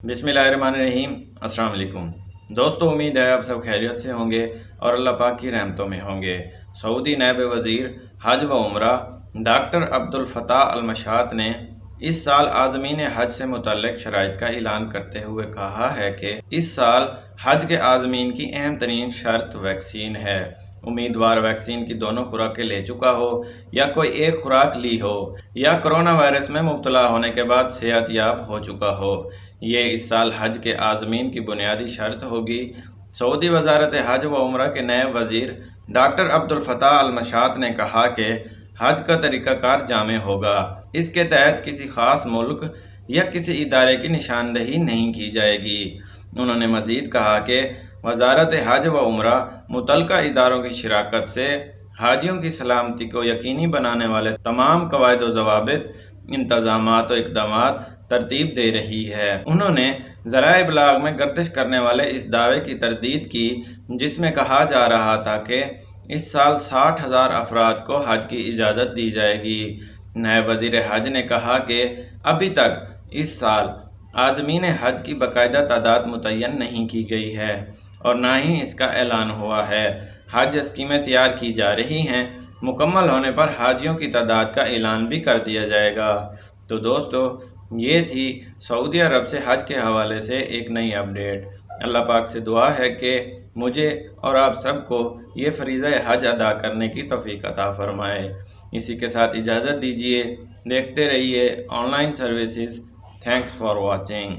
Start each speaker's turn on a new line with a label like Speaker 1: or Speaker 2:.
Speaker 1: बिस्मिल्लाहिर्रहमानिर्रहीम। अस्सलाम वालेकुम दोस्तों, उम्मीद है आप सब खैरियत से होंगे और अल्लाह पाक की रहमतों में होंगे। सऊदी नायब वज़ीर हज व उम्रा डॉक्टर अब्दुल फ़ताह अल मशात ने इस साल आज़मीन हज से मुतल्लिक़ शराइत का ऐलान करते हुए कहा है कि इस साल हज के आज़मीन की अहम तरीन शर्त वैक्सीन है। उम्मीदवार वैक्सीन की दोनों खुराकें ले चुका हो या कोई एक खुराक ली हो या कोरोना वायरस में मुब्तला होने के बाद सेहतयाब हो चुका हो, ये इस साल हज के आज़मीन की बुनियादी शर्त होगी। सऊदी वजारत हज व उम्रा के नए वज़ीर डॉक्टर अब्दुल फ़ताह अल मशात ने कहा कि हज का तरीक़ाकार जामे होगा। इसके तहत किसी ख़ास मुल्क या किसी इदारे की निशानदही नहीं की जाएगी। उन्होंने मज़ीद कहा कि वजारत हज व उम्रा मुतल्लिक़ा इदारों की शिराकत से हाजियों की सलामती को यकीनी बनाने वाले तमाम कवायद व ज़वाबित, इंतज़ामात व इक़दामात तरतीब दे रही है। उन्होंने ज़राए इबलाग में गर्दिश करने वाले इस दावे की तरदीद की जिसमें कहा जा रहा था कि इस साल 60,000 अफराद को हज की इजाज़त दी जाएगी। नायब वज़ीर हज ने कहा कि अभी तक इस साल आज़मीन हज की बाकायदा तादाद मुतय्यन नहीं की गई है और ना ही इसका ऐलान हुआ है। हज स्कीमें तैयार की जा रही हैं, मुकम्मल होने पर हाजियों की तादाद का ऐलान भी कर दिया जाएगा। तो दोस्तों, ये थी सऊदी अरब से हज के हवाले से एक नई अपडेट। अल्लाह पाक से दुआ है कि मुझे और आप सबको ये फ़रीज़ा हज अदा करने की तौफ़ीक अता फ़रमाए। इसी के साथ इजाज़त दीजिए। देखते रहिए online services. Thanks for watching.